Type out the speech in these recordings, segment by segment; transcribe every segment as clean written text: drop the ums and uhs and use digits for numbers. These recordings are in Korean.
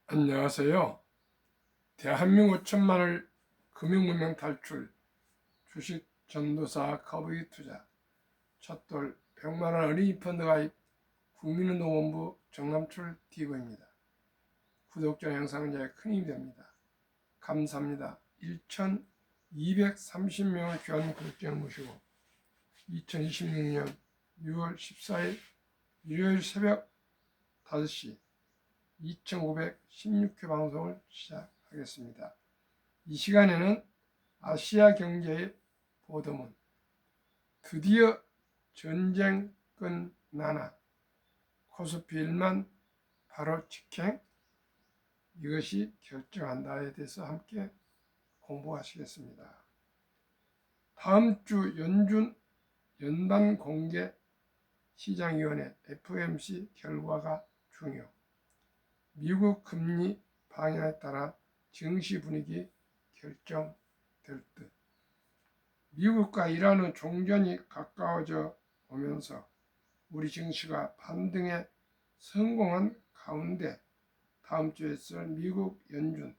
안녕하세요. 대한민국 천만을 금융문명 탈출, 주식 전도사 커브이 투자, 첫돌 100만원 어린이 펀드 가입, 국민운동본부 정남출 TV입니다. 구독자 영상은 제 큰 힘이 됩니다. 감사합니다. 1230명의 귀한 구독자를 모시고 2026년 6월 14일 일요일 새벽 5시 2516회 방송을 시작하겠습니다. 이 시간에는 아시아 경제의 보도문, 드디어 전쟁 끝나나 코스피 1만 바로 직행, 이것이 결정한다에 대해서 함께 공부하시겠습니다. 다음 주 연준 연방공개시장위원회 FOMC 결과가 중요. 미국 금리 방향에 따라 증시 분위기 결정될 듯. 미국과 이란의 종전이 가까워져 오면서 우리 증시가 반등에 성공한 가운데 다음 주에 있을 미국 연준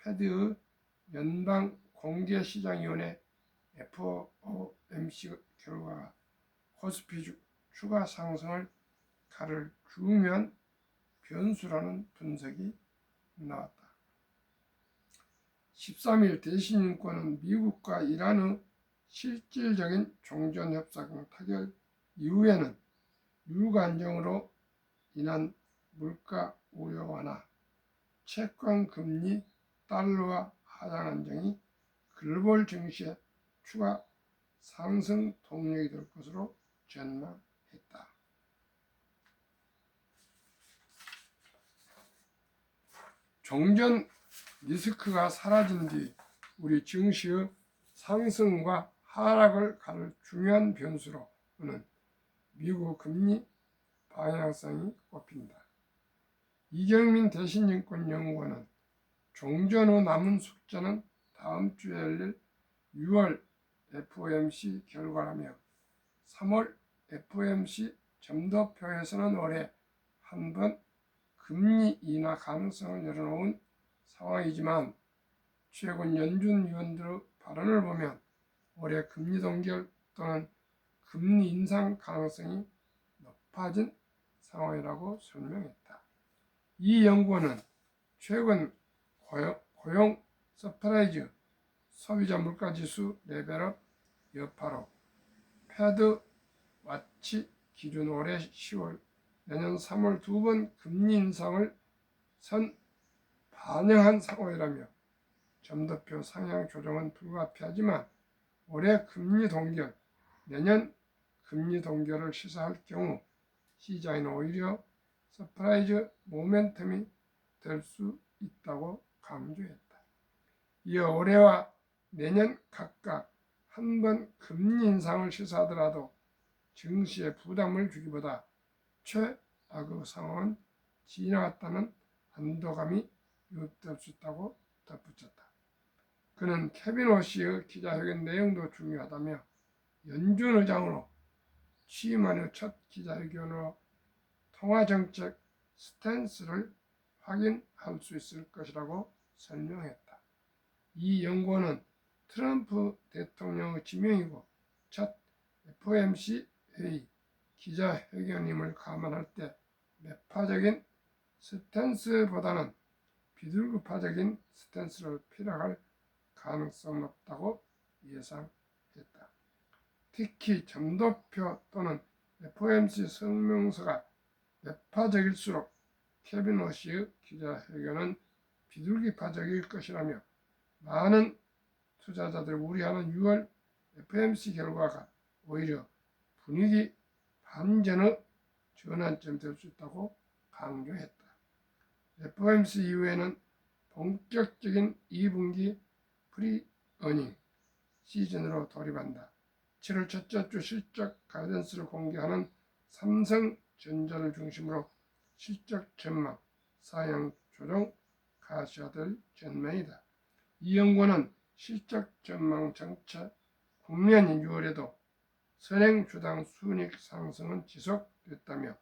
패드의 연방공개시장위원회 FOMC 결과가 코스피 추가 상승을 가를 중요한 변수라는 분석이 나왔다. 13일 대신인권은 미국과 이란의 실질적인 종전협상 타결 이후에는 유가 안정으로 인한 물가 우려 완화, 채권 금리 달러화 하향 안정이 글로벌 증시의 추가 상승 동력이 될 것으로 전망했다. 종전 리스크가 사라진 뒤 우리 증시의 상승과 하락을 가를 중요한 변수로는 미국 금리 방향성이 꼽힌다. 이경민 대신증권연구원은 종전 후 남은 숙제는 다음 주에 열릴 6월 FOMC 결과라며 3월 FOMC 점도표에서는 올해 한 번 금리 인하 가능성을 열어놓은 상황이지만 최근 연준 위원들의 발언을 보면 올해 금리 동결 또는 금리 인상 가능성이 높아진 상황이라고 설명했다. 이 연구원은 최근 고용 서프라이즈 소비자 물가지수 레벨업 여파로 패드 와치 기준 올해 10월 내년 3월 두 번 금리 인상을 반영한 상황이라며 점도표 상향 조정은 불가피하지만 올해 금리 동결, 내년 금리 동결을 시사할 경우 시장에는 오히려 서프라이즈 모멘텀이 될 수 있다고 강조했다. 이어 올해와 내년 각각 한 번 금리 인상을 시사하더라도 증시에 부담을 주기보다 최악의 상황은 지나갔다는 안도감이 유입될 수 있다고 덧붙였다. 그는 케빈 워시의 기자회견 내용도 중요하다며 연준 의장으로 취임한 후 첫 기자회견으로 통화정책 스탠스를 확인할 수 있을 것이라고 설명했다. 이 연구원은 트럼프 대통령의 지명이고 첫 FOMC 회의 기자회견임을 감안할 때 매파적인 스탠스보다는 비둘기파적인 스탠스를 필요할 가능성이 높다고 예상했다. 특히 점도표 또는 FOMC 성명서가 매파적일수록 케빈 워시의 기자회견은 비둘기파적일 것이라며 많은 투자자들이 우려하는 6월 FOMC 결과가 오히려 분위기 반전의 전환점이 될 수 있다고 강조했다. FOMC 이후에는 본격적인 2분기 프리어닝 시즌으로 돌입한다. 7월 첫째 주 실적 가이던스를 공개하는 삼성전자를 중심으로 실적 전망, 상향 조정 가시화될 전망이다. 이 연구는 실적 전망 전체 국내인 6월에도 선행주당 순이익 상승은 지속됐다며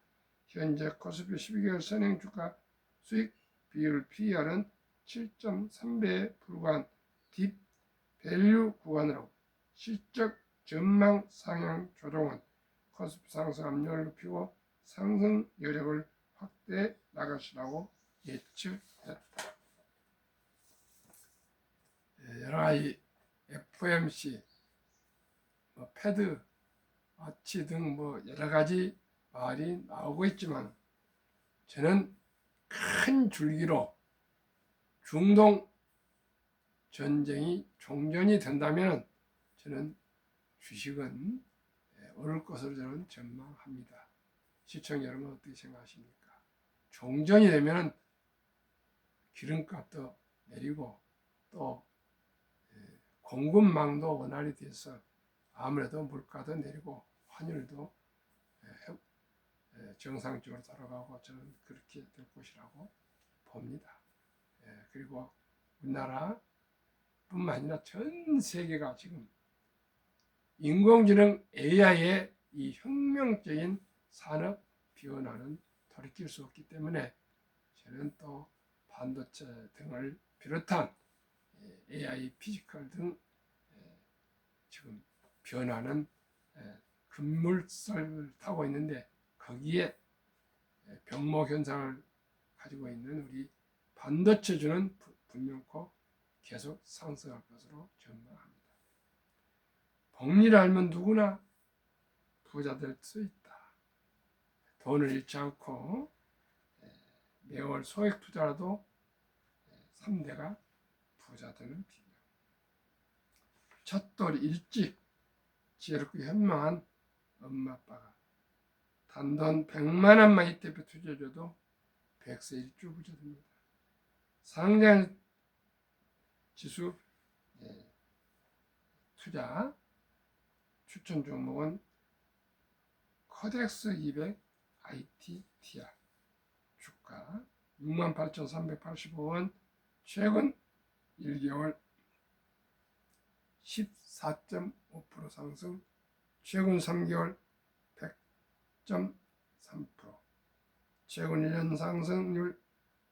현재 코스피 12개월 선행주가 수익 비율 PER은 7.3배에 불과한 딥 밸류 구간으로 실적 전망 상향 조정은 코스피 상승 압력을 높이고 상승 여력을 확대해 나갈 것이라고 예측했다. 여러 가지 FOMC, 패드, 아치 등 여러 가지 말이 나오고 있지만 저는 큰 줄기로 중동 전쟁이 종전이 된다면 저는 주식은 오를 것으로 저는 전망합니다. 시청자 여러분 어떻게 생각하십니까? 종전이 되면 기름값도 내리고 또 공급망도 원활히 돼서 아무래도 물가도 내리고 환율도 정상적으로 돌아가고 저는 그렇게 될 것이라고 봅니다. 그리고 우리나라뿐만 아니라 전 세계가 지금 인공지능 AI의 이 혁명적인 산업 변화는 돌이킬 수 없기 때문에 저는 또 반도체 등을 비롯한 AI, 피지컬 등 지금 변화는 급물살을 타고 있는데 거기에 병목 현상을 가지고 있는 우리 반도체주는 분명코 계속 상승할 것으로 전망합니다. 복리를 알면 누구나 부자 될 수 있다. 돈을 잃지 않고 매월 소액 투자라도 3대가 부자 되는 비결. 첫돌 일찍 지혜롭고 현명한 엄마 아빠가 단돈 100만 원만 ETF에 투자해줘도 100세 일주 부자 됩니다. 상장 지수 투자 추천 종목은 코덱스 200 ITTR 주가 68,385원 최근 1개월 14.5% 상승 최근 3개월 100.3% 최근 1년 상승률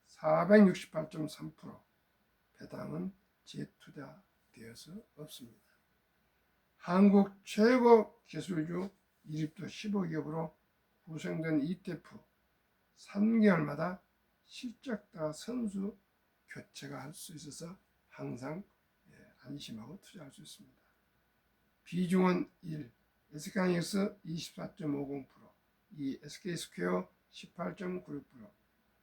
468.3% 배당은 재투자되어서 없습니다. 한국 최고 기술주 1위도 15기업으로 구성된 ETF 3개월마다 실적과 선수 교체가 할 수 있어서 항상 안심하고 투자할 수 있습니다. 비중은 1, SK하이닉스 24.50%, 2, SK스퀘어 18.96%,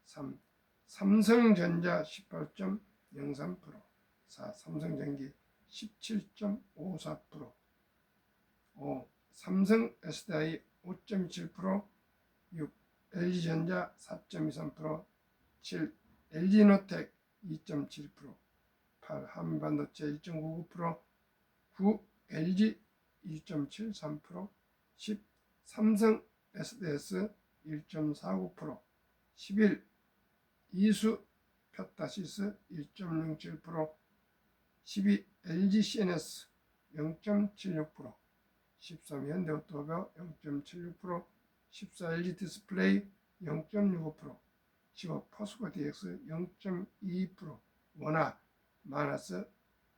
3, 삼성전자 18.03%, 4, 삼성전기 17.54%, 5. 삼성 SDI 5.7%, 6. LG전자 4.23%, 7. LG노텍 2.7%, 8. 한반도체 1.99%, 9. LG 2.73%, 10. 삼성 SDS 1.49%, 11. 이수 표타시스 1.07%, 12. LG CNS 0.76%, 13. 현대오토모 0.76%, 14. LG 디스플레이 0.65%, 15. 포스코 DX 0.22%, 원화 마이너스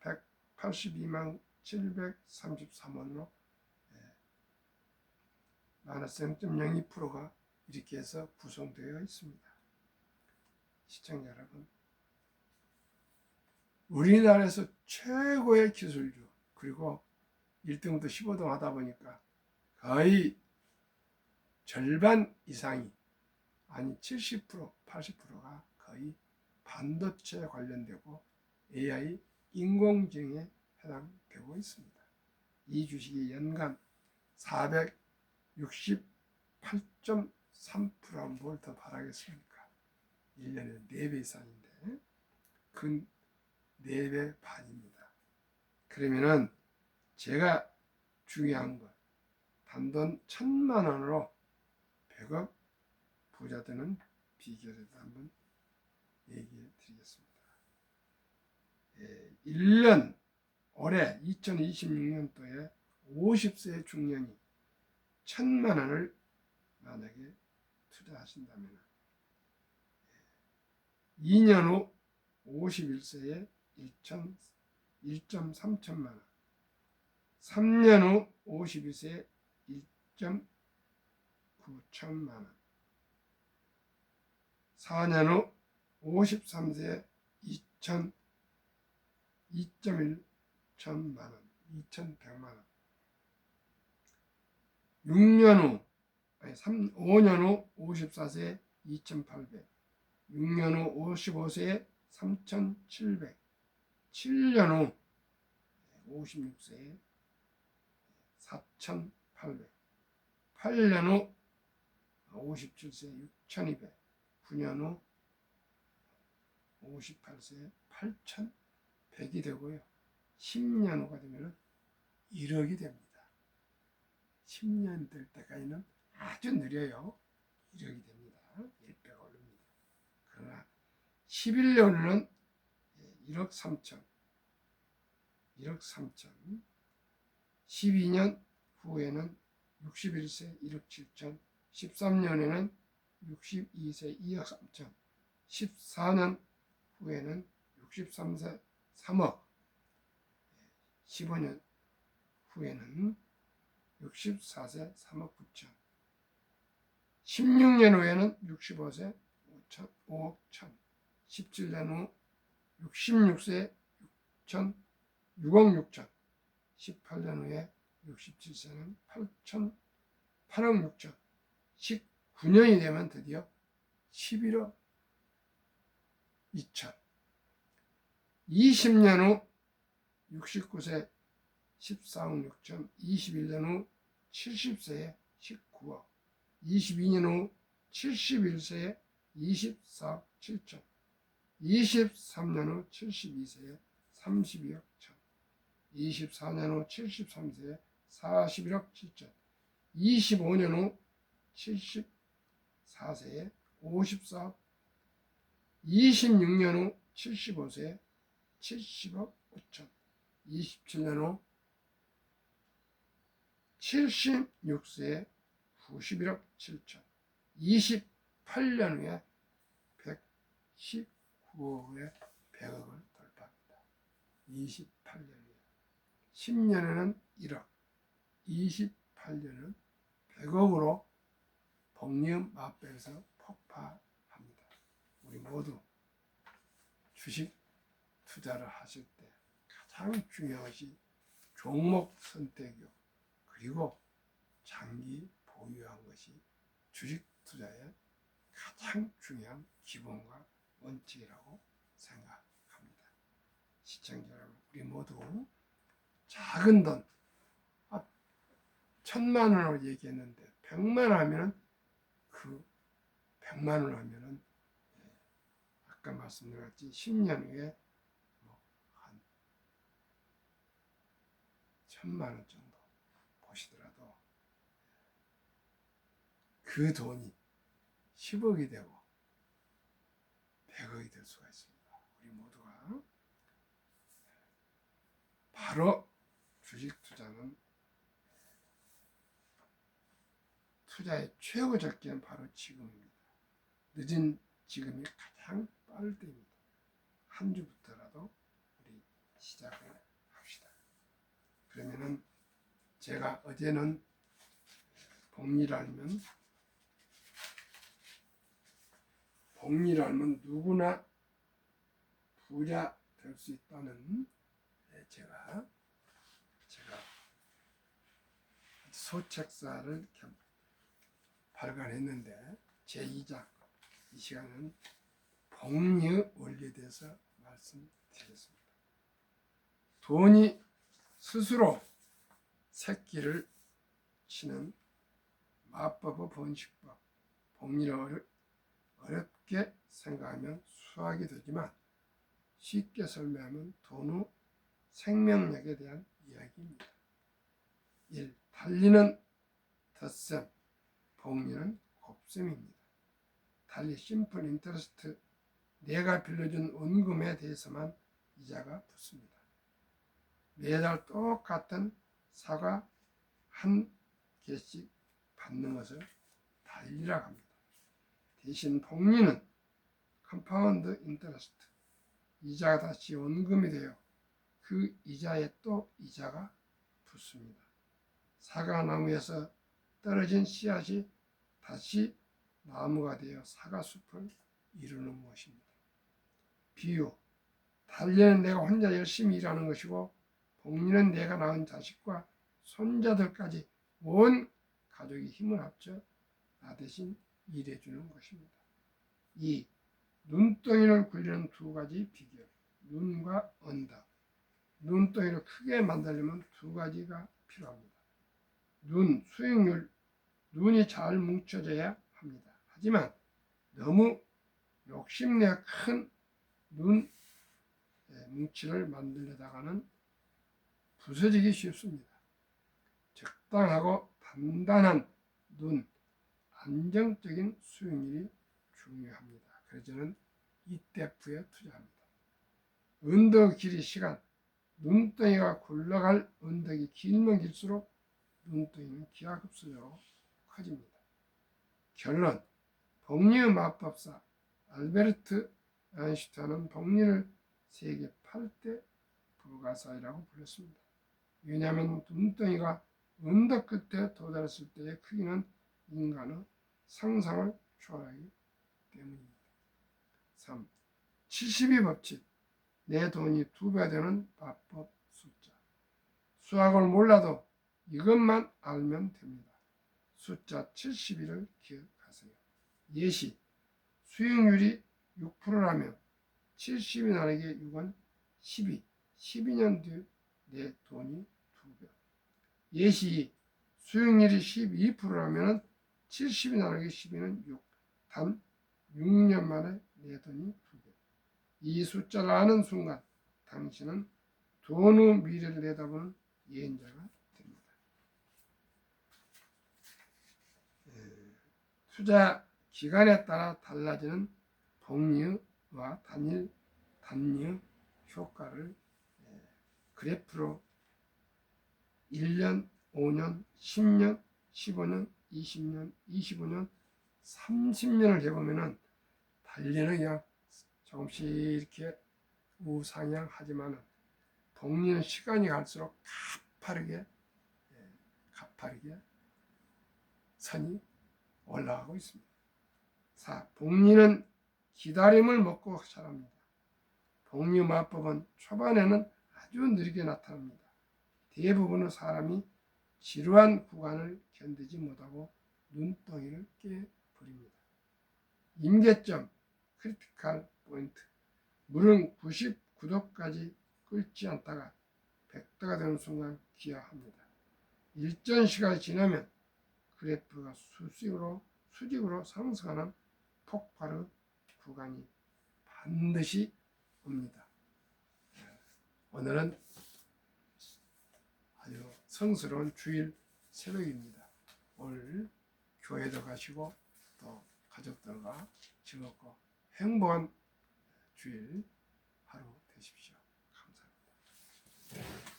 182만 733원으로 마이너스 0.02%가 이렇게 해서 구성되어 있습니다. 시청자 여러분, 우리나라에서 최고의 기술주 그리고 1등부터 15등 하다 보니까 거의 절반 이상이 아니 70%, 80%가 거의 반도체 관련되고 AI, 인공지능에 해당되고 있습니다. 이 주식이 연간 468.3%는 뭘 더 바라겠습니까? 1년에 4배 이상인데 근 4배 반입니다. 그러면은 제가 중요한 것 단돈 1,000만 원으로 100억 부자 되는 비결을 한번 얘기해 드리겠습니다. 1년 올해 2026년도에 50세 중년이 1,000만 원을 만약에 투자하신다면 2년 후 51세에 1.3천만 원. 3년 후 51세에 1.9천만 원. 4년 후 53세에 2.1천만 원. 2,100만 원. 5년 후 54세에 2,800. 6년 후 55세에 3,700. 7년 후 56세에 4,800. 8년 후 57세에 6,200. 9년 후 58세에 8,100이 되고요. 10년 후가 되면 1억이 됩니다. 10년 될 때까지는 아주 느려요. 1억이 됩니다. 1배가 오릅니다. 그러나 11년 후는 1억 3천. 1억 3천. 12년 후에는 61세 1억 7천. 13년에는 62세 2억 3천. 14년 후에는 63세 3억. 15년 후에는 64세 3억 9천. 16년 후에는 65세 5억 1천. 17년 후 66세 6억 6천. 18년 후에 67세는 8억 6천. 19년이 되면 드디어 11억 2천. 20년 후 69세 14억 6천. 21년 후 70세에 19억. 22년 후 71세에 24억 7천. 23년 후 72세에 32억 천. 24년 후 73세에 41억 7천. 25년 후 74세에 54억. 26년 후 75세에 70억 5천. 27년 후 76세에 91억 7천. 28년 후에 119억에 100억을 돌파합니다. 28년 후에. 10년에는 1억, 28년은 100억으로 복리음 맛배에서 폭파합니다. 우리 모두 주식 투자를 하실 때 가장 중요한 것이 종목 선택이요. 그리고 장기 보유한 것이 주식 투자의 가장 중요한 기본과 원칙이라고 생각합니다. 시청자 여러분, 우리 모두 작은 돈, 1,000만 원으로 얘기했는데 100만 원 하면은 그 100만 원 하면은 아까 말씀드렸지 10년 후에 한 1,000만 원 정도 보시더라도 그 돈이 10억이 되고 100억이 될 수가 있습니다. 우리 모두가 바로 주식 투자는 투자의 최고적 기회는 바로 지금입니다. 늦은 지금이 가장 빠를 때입니다. 한 주부터라도 우리 시작을 합시다. 그러면은 제가 어제는 복리를 알면 누구나 부자 될 수 있다는 제가 소책사를 발간했는데 제2장 이 시간은 복리의 원리에 대해서 말씀드리겠습니다. 돈이 스스로 새끼를 치는 마법의 번식법. 복리를 어렵게 생각하면 수학이 되지만 쉽게 설명하면 돈의 생명력에 대한 이야기입니다. 1. 달리는 덧셈, 복리는 곱셈입니다. 달리 심플 인터레스트, 내가 빌려준 원금에 대해서만 이자가 붙습니다. 매달 똑같은 사과 한 개씩 받는 것을 달리라고 합니다. 대신 복리는 컴파운드 인터레스트, 이자가 다시 원금이 되어 그 이자에 또 이자가 붙습니다. 사과나무에서 떨어진 씨앗이 다시 나무가 되어 사과숲을 이루는 것입니다. 비유, 달려는 내가 혼자 열심히 일하는 것이고 복리는 내가 낳은 자식과 손자들까지 온 가족이 힘을 합쳐 나 대신 일해주는 것입니다. 2. 눈덩이를 굴리는 두 가지 비결, 눈과 언덕. 눈덩이를 크게 만들려면 두 가지가 필요합니다. 눈, 수익률, 눈이 잘 뭉쳐져야 합니다. 하지만 너무 욕심내 큰 눈 뭉치를 만들려다가는 부서지기 쉽습니다. 적당하고 단단한 눈, 안정적인 수익률이 중요합니다. 그래서 저는 ETF에 투자합니다. 언덕 길이 시간, 눈덩이가 굴러갈 언덕이 길면 길수록 눈덩이는 기하급수적으로 커집니다. 결론, 복리의 마법사 알베르트 아인슈타인은 복리를 세계 8대 불가사의라고 불렀습니다. 왜냐하면 눈덩이가 언덕 끝에 도달했을 때의 크기는 인간의 상상을 초월하기 때문입니다. 3. 72 법칙, 내 돈이 2배 되는 밥법 숫자. 수학을 몰라도 이것만 알면 됩니다. 숫자 72를 기억하세요. 예시, 수익률이 6%라면 70이 나누기 6은 12, 12년 뒤 내 돈이 2배. 예시, 수익률이 12%라면 70이 나누기 12는 6, 단 6년 만에 내 돈이 2배. 이 숫자를 아는 순간 당신은 돈의 미래를 내다보는 예언자가 됩니다. 투자 기간에 따라 달라지는 복리와 단리의 효과를 그래프로 1년, 5년, 10년, 15년, 20년, 25년, 30년을 해보면은 달리는 그냥 조금씩 이렇게 우상향하지만은 복리는 시간이 갈수록 가파르게 선이 올라가고 있습니다. 4. 복리는 기다림을 먹고 자랍니다. 복리 마법은 초반에는 아주 느리게 나타납니다. 대부분의 사람이 지루한 구간을 견디지 못하고 눈덩이를 깨버립니다. 임계점, 크리티컬 포인트, 물은 99도까지 끓지 않다가 100도가 되는 순간 기하합니다. 일정 시간이 지나면 그래프가 수직으로 상승하는 폭발의 구간이 반드시 옵니다. 오늘은 아주 성스러운 주일 새벽입니다. 오늘 교회도 가시고 또 가족들과 즐겁고 행복한 주일 하루 되십시오. 감사합니다.